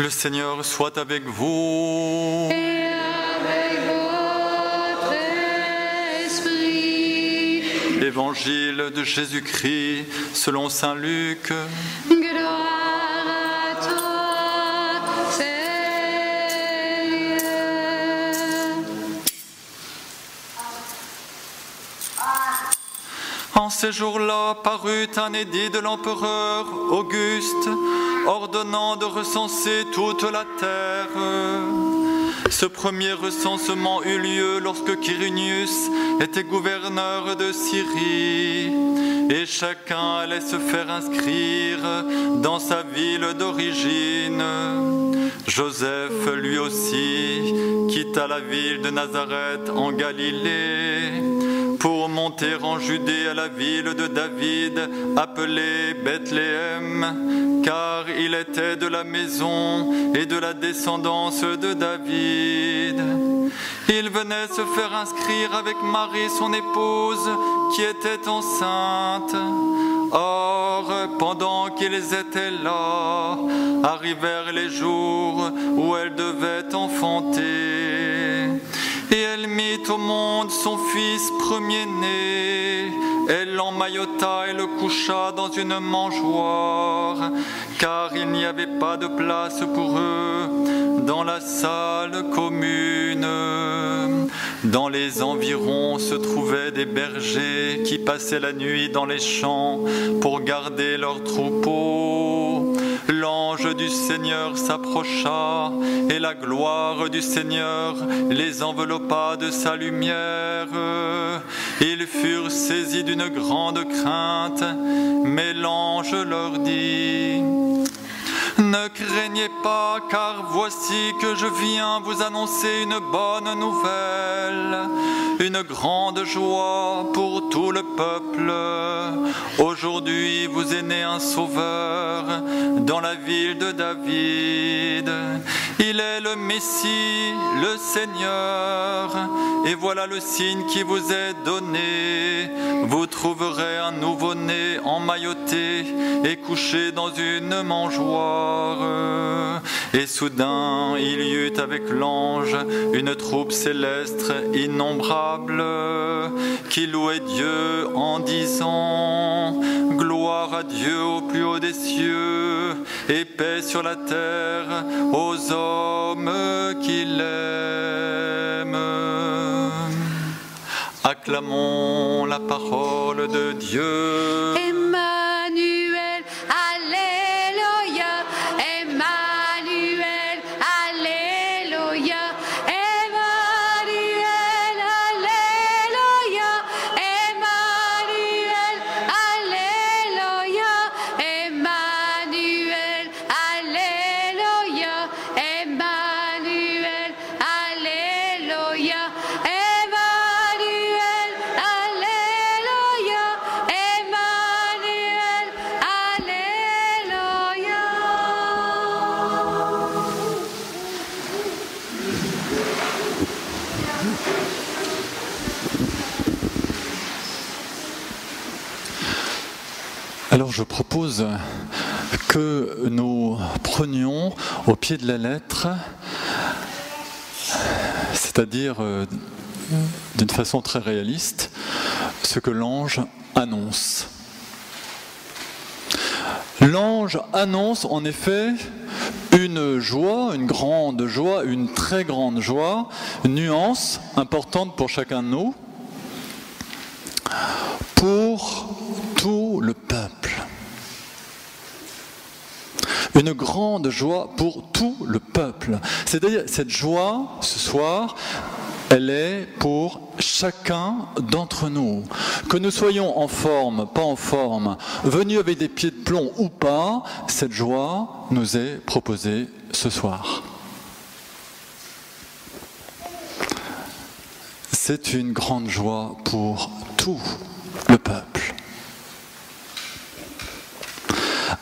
Le Seigneur soit avec vous. Et avec votre esprit. Évangile de Jésus-Christ selon saint Luc. Gloire à toi, Seigneur. En ces jours-là parut un édit de l'empereur Auguste, ordonnant de recenser toute la terre. Ce premier recensement eut lieu lorsque Quirinius était gouverneur de Syrie, et chacun allait se faire inscrire dans sa ville d'origine. Joseph, lui aussi, quitta la ville de Nazareth en Galilée pour monter en Judée à la ville de David, appelée Bethléem, car il était de la maison et de la descendance de David. Il venait se faire inscrire avec Marie, son épouse, qui était enceinte. Or, pendant qu'ils étaient là, arrivèrent les jours où elle devait enfanter. Et elle mit au monde son fils premier-né. Elle l'emmaillota et le coucha dans une mangeoire, car il n'y avait pas de place pour eux dans la salle commune. Dans les environs se trouvaient des bergers qui passaient la nuit dans les champs pour garder leurs troupeaux. L'ange du Seigneur s'approcha, et la gloire du Seigneur les enveloppa de sa lumière. Ils furent saisis d'une grande crainte, mais l'ange leur dit: ne craignez pas, car voici que je viens vous annoncer une bonne nouvelle, une grande joie pour tout le peuple. Aujourd'hui vous est né un sauveur dans la ville de David. Il est le Messie, le Seigneur. Et voilà le signe qui vous est donné. Vous trouverez un nouveau-né emmailloté et couché dans une mangeoire. Et soudain, il y eut avec l'ange une troupe céleste innombrable qui louait Dieu en disant: gloire à Dieu au plus haut des cieux et paix sur la terre aux hommes qu'il aime. Acclamons la parole de Dieu. Emmanuel, alléluia. Emmanuel, alléluia. Emmanuel, alléluia. Emmanuel, alléluia. Emmanuel, alléluia. Emmanuel, alléluia. Emmanuel, alléluia. Emmanuel, alléluia. Alors je propose que nous prenions au pied de la lettre, c'est-à-dire d'une façon très réaliste, ce que l'ange annonce. L'ange annonce en effet une joie, une grande joie, une très grande joie, une nuance importante pour chacun de nous, pour tout le peuple. Une grande joie pour tout le peuple. C'est-à-dire, cette joie, ce soir, elle est pour chacun d'entre nous. Que nous soyons en forme, pas en forme, venus avec des pieds de plomb ou pas, cette joie nous est proposée ce soir. C'est une grande joie pour tout le peuple.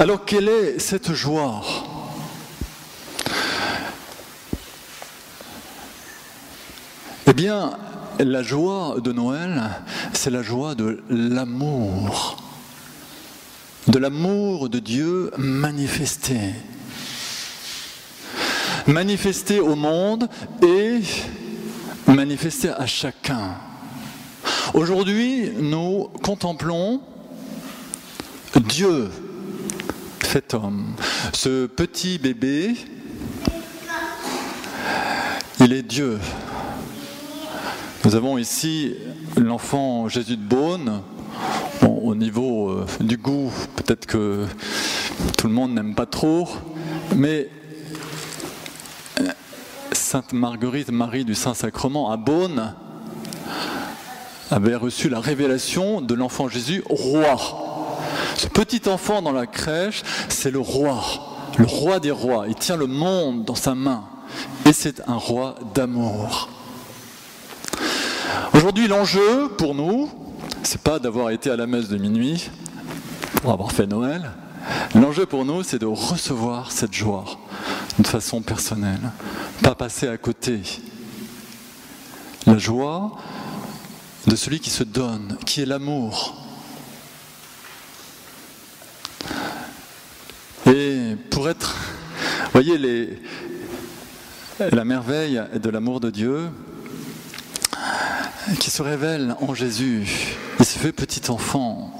Alors, quelle est cette joie ? Eh bien, la joie de Noël, c'est la joie de l'amour de Dieu manifesté. manifesté au monde et manifesté à chacun. Aujourd'hui, nous contemplons Dieu fait homme. Ce petit bébé, il est Dieu. Nous avons ici l'enfant Jésus de Beaune. Bon, au niveau du goût, peut-être que tout le monde n'aime pas trop, mais Sainte Marguerite Marie du Saint-Sacrement à Beaune avait reçu la révélation de l'enfant Jésus roi. Ce petit enfant dans la crèche, c'est le roi des rois. Il tient le monde dans sa main et c'est un roi d'amour. Aujourd'hui, l'enjeu pour nous, c'est pas d'avoir été à la messe de minuit pour avoir fait Noël. L'enjeu pour nous, c'est de recevoir cette joie d'une façon personnelle, pas passer à côté. La joie de celui qui se donne, qui est l'amour. Et pour être, vous voyez, la merveille de l'amour de Dieu qui se révèle en Jésus, il se fait petit enfant.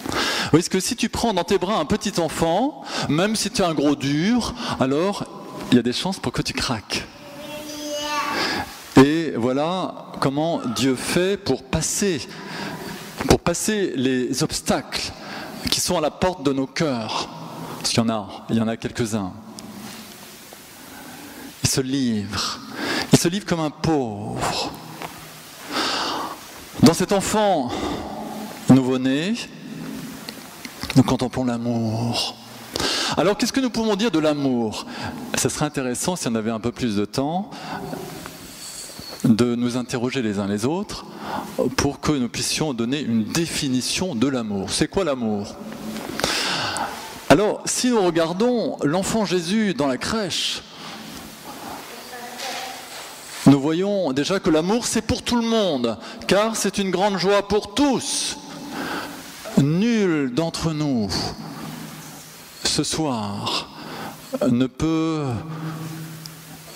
Vous voyez, que si tu prends dans tes bras un petit enfant, même si tu es un gros dur, alors il y a des chances pour que tu craques. Et voilà comment Dieu fait pour passer les obstacles qui sont à la porte de nos cœurs. Parce qu'il y en a quelques-uns. Il se livre comme un pauvre. Dans cet enfant nouveau-né, nous contemplons l'amour. Alors, qu'est-ce que nous pouvons dire de l'amour ? Ça serait intéressant, si on avait un peu plus de temps, de nous interroger les uns les autres pour que nous puissions donner une définition de l'amour. C'est quoi l'amour ? Alors, si nous regardons l'enfant Jésus dans la crèche, nous voyons déjà que l'amour, c'est pour tout le monde, car c'est une grande joie pour tous. Nul d'entre nous, ce soir, ne peut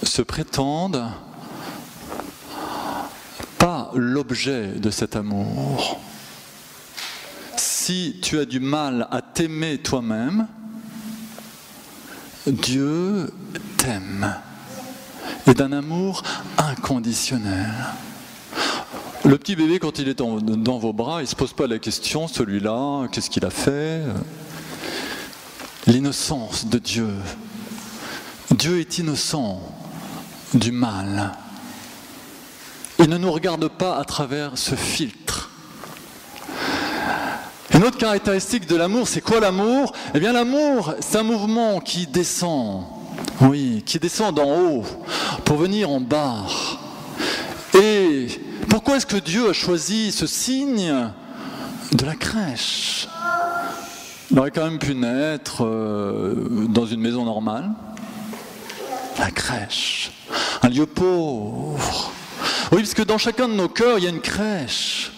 se prétendre pas l'objet de cet amour. Si tu as du mal à t'aimer toi-même, Dieu t'aime. Et d'un amour inconditionnel. Le petit bébé, quand il est dans vos bras, il ne se pose pas la question, celui-là, qu'est-ce qu'il a fait ? L'innocence de Dieu. Dieu est innocent du mal. Il ne nous regarde pas à travers ce filtre. Une autre caractéristique de l'amour, c'est quoi l'amour ? Eh bien l'amour, c'est un mouvement qui descend. Oui, qui descend d'en haut pour venir en bas. Et pourquoi est-ce que Dieu a choisi ce signe de la crèche ? Il aurait quand même pu naître dans une maison normale. La crèche, un lieu pauvre. Oui, parce que dans chacun de nos cœurs, il y a une crèche.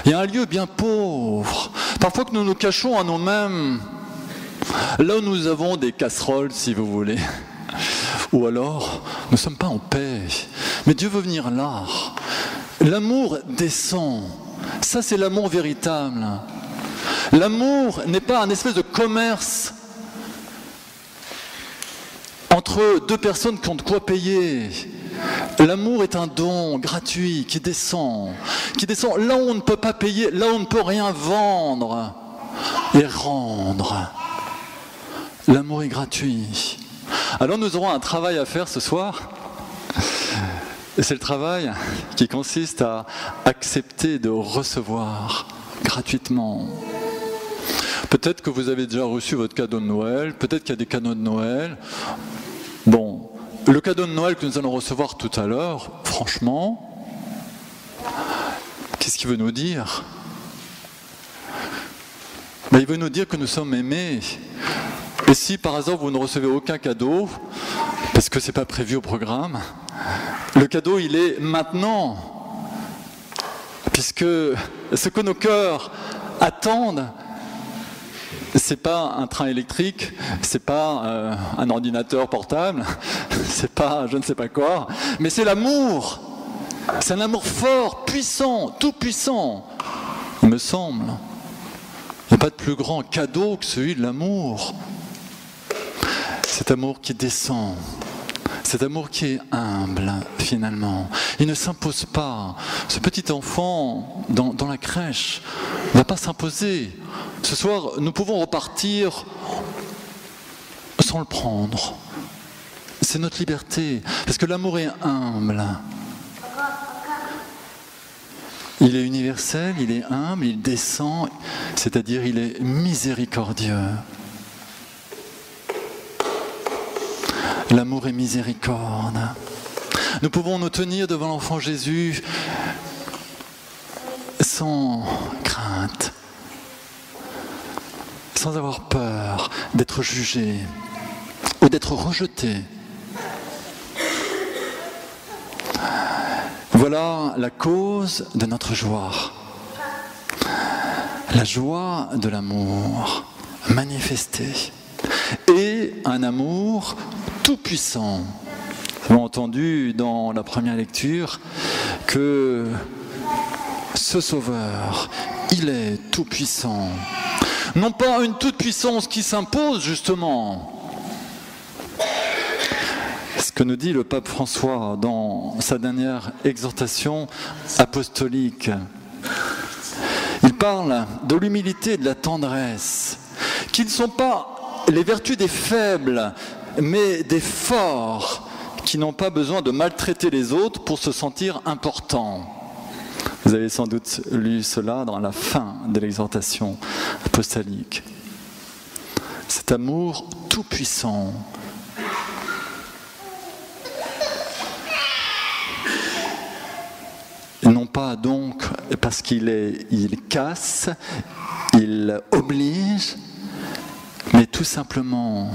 Il y a un lieu bien pauvre. Parfois que nous nous cachons à nous-mêmes. Là où nous avons des casseroles, si vous voulez. Ou alors, nous ne sommes pas en paix. Mais Dieu veut venir là. L'amour descend. Ça, c'est l'amour véritable. L'amour n'est pas un espèce de commerce entre deux personnes qui ont de quoi payer. L'amour est un don gratuit qui descend là où on ne peut pas payer, là où on ne peut rien vendre et rendre. L'amour est gratuit. Alors nous aurons un travail à faire ce soir. Et c'est le travail qui consiste à accepter de recevoir gratuitement. Peut-être que vous avez déjà reçu votre cadeau de Noël, peut-être qu'il y a des cadeaux de Noël. Bon, le cadeau de Noël que nous allons recevoir tout à l'heure, franchement, qu'est-ce qu'il veut nous dire ? Il veut nous dire que nous sommes aimés. Et si par hasard vous ne recevez aucun cadeau, parce que ce n'est pas prévu au programme, le cadeau il est maintenant. Puisque ce que nos cœurs attendent, c'est pas un train électrique, c'est pas un ordinateur portable, c'est pas je ne sais pas quoi, mais c'est l'amour. C'est un amour fort, puissant, tout puissant, il me semble. Il n'y a pas de plus grand cadeau que celui de l'amour. Cet amour qui descend, cet amour qui est humble, finalement. Il ne s'impose pas. Ce petit enfant dans la crèche ne va pas s'imposer. Ce soir, nous pouvons repartir sans le prendre. C'est notre liberté, parce que l'amour est humble. Il est universel, il est humble, il descend, c'est-à-dire il est miséricordieux. L'amour est miséricorde. Nous pouvons nous tenir devant l'enfant Jésus sans crainte, sans avoir peur d'être jugé ou d'être rejeté. Voilà la cause de notre joie. La joie de l'amour manifesté. Et un amour tout-puissant. Nous avons entendu dans la première lecture que ce Sauveur, il est tout-puissant. Non pas une toute-puissance qui s'impose justement. Ce que nous dit le pape François dans sa dernière exhortation apostolique. Il parle de l'humilité et de la tendresse, qui ne sont pas les vertus des faibles, mais des forts, qui n'ont pas besoin de maltraiter les autres pour se sentir importants. Vous avez sans doute lu cela dans la fin de l'exhortation apostolique. Cet amour tout-puissant. Non pas donc parce il casse, il oblige, mais tout simplement,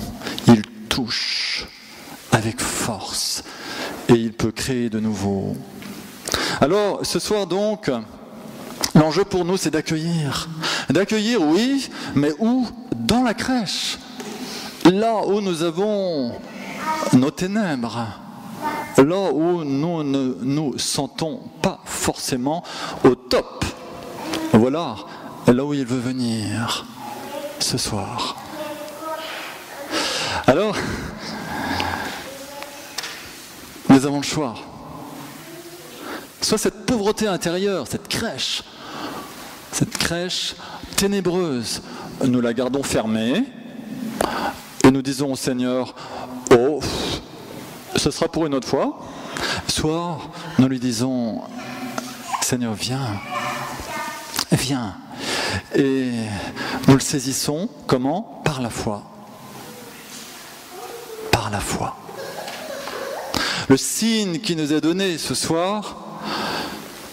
il touche avec force et il peut créer de nouveau. Alors, ce soir donc, l'enjeu pour nous, c'est d'accueillir. D'accueillir, oui, mais où ? Dans la crèche. Là où nous avons nos ténèbres. Là où nous ne nous sentons pas forcément au top. Voilà, là où il veut venir ce soir. Alors, nous avons le choix. Soit cette pauvreté intérieure, cette crèche ténébreuse, nous la gardons fermée et nous disons au Seigneur, oh, ce sera pour une autre fois. Soit nous lui disons, Seigneur, viens. Et nous le saisissons, comment ? Par la foi. Par la foi. Le signe qui nous est donné ce soir,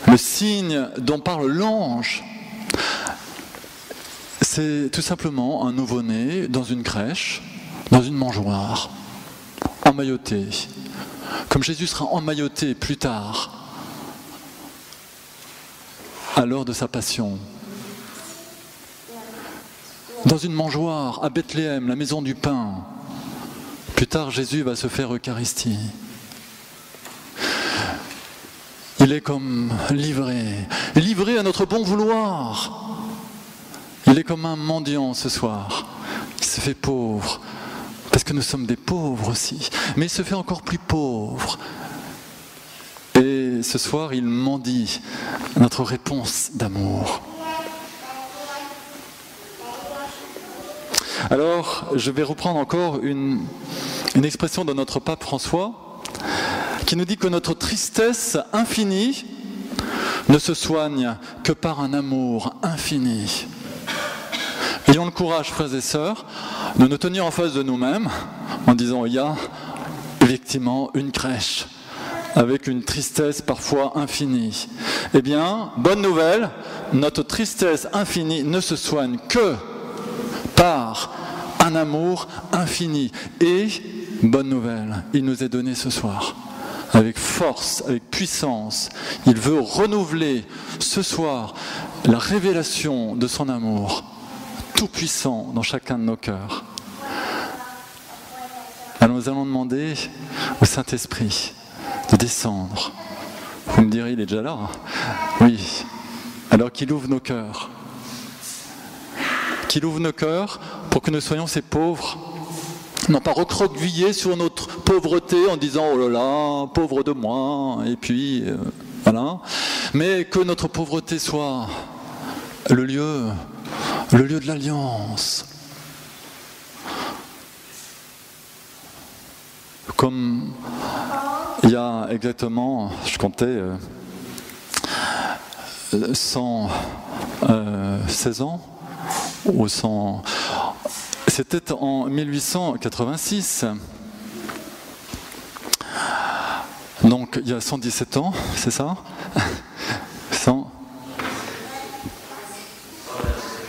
le signe dont parle l'ange, c'est tout simplement un nouveau-né dans une crèche, dans une mangeoire, emmailloté, comme Jésus sera emmailloté plus tard, à l'heure de sa passion. Dans une mangeoire à Bethléem, la maison du pain, plus tard Jésus va se faire Eucharistie. Il est comme livré à notre bon vouloir. Il est comme un mendiant ce soir, qui se fait pauvre, parce que nous sommes des pauvres aussi, mais il se fait encore plus pauvre. Et ce soir, il mendie notre réponse d'amour. Alors, je vais reprendre encore une expression de notre pape François, qui nous dit que notre tristesse infinie ne se soigne que par un amour infini. Ayons le courage, frères et sœurs, de nous tenir en face de nous-mêmes en disant il y a effectivement une crèche avec une tristesse parfois infinie. Eh bien, bonne nouvelle, notre tristesse infinie ne se soigne que par un amour infini. Et, bonne nouvelle, il nous est donné ce soir. Avec force, avec puissance, il veut renouveler ce soir la révélation de son amour tout-puissant dans chacun de nos cœurs. Alors nous allons demander au Saint-Esprit de descendre. Vous me direz, il est déjà là. Oui. Alors qu'il ouvre nos cœurs. Qu'il ouvre nos cœurs pour que nous soyons ces pauvres, non pas recroquevillés sur notre pauvreté en disant « Oh là là, pauvre de moi », et puis voilà. Mais que notre pauvreté soit le lieu de l'alliance. Comme il y a exactement, je comptais, 116 ans, ou 100... C'était en 1886. Donc il y a 117 ans, c'est ça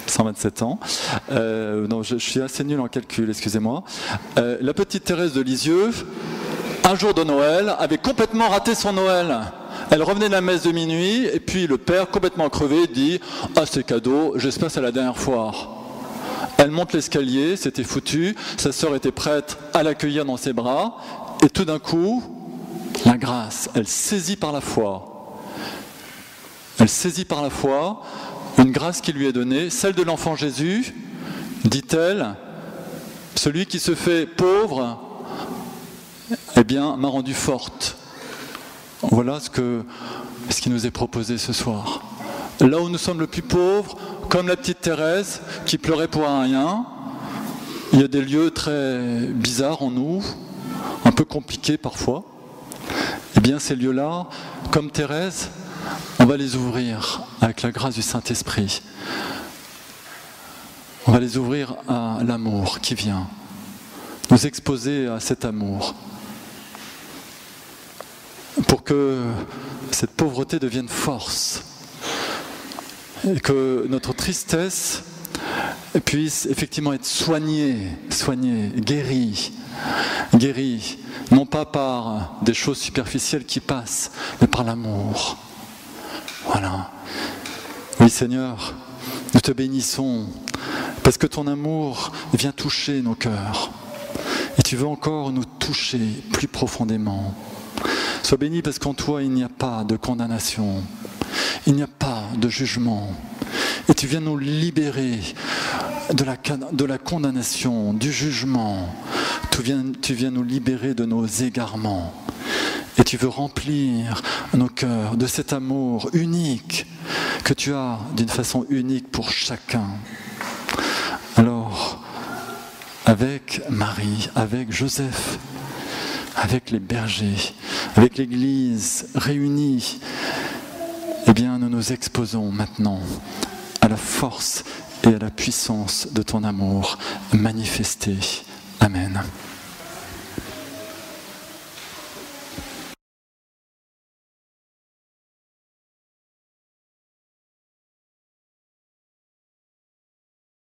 127 ans. Non, je suis assez nul en calcul, excusez-moi. La petite Thérèse de Lisieux, un jour de Noël, avait complètement raté son Noël. Elle revenait de la messe de minuit, et puis le père, complètement crevé, dit « Ah, c'est cadeau, j'espère que c'est la dernière fois ». Elle monte l'escalier, c'était foutu, sa sœur était prête à l'accueillir dans ses bras, et tout d'un coup, la grâce, elle saisit par la foi. Elle saisit par la foi une grâce qui lui est donnée, celle de l'enfant Jésus, dit-elle, celui qui se fait pauvre, eh bien, m'a rendue forte. Voilà ce qui nous est proposé ce soir. Là où nous sommes le plus pauvres, comme la petite Thérèse qui pleurait pour un rien, il y a des lieux très bizarres en nous, un peu compliqués parfois. Eh bien, ces lieux-là, comme Thérèse, on va les ouvrir avec la grâce du Saint-Esprit. On va les ouvrir à l'amour qui vient, nous exposer à cet amour, pour que cette pauvreté devienne force, et que notre tristesse puisse effectivement être soignée, guérie, non pas par des choses superficielles qui passent, mais par l'amour. Voilà. Oui, Seigneur, nous te bénissons, parce que ton amour vient toucher nos cœurs, et tu veux encore nous toucher plus profondément. Sois béni parce qu'en toi il n'y a pas de condamnation, il n'y a pas de jugement, et tu viens nous libérer de la condamnation, du jugement. Tu viens nous libérer de nos égarements, et tu veux remplir nos cœurs de cet amour unique que tu as d'une façon unique pour chacun. Alors, avec Marie, avec Joseph, avec les bergers, avec l'Église réunie, eh bien, nous nous exposons maintenant à la force et à la puissance de ton amour manifesté. Amen.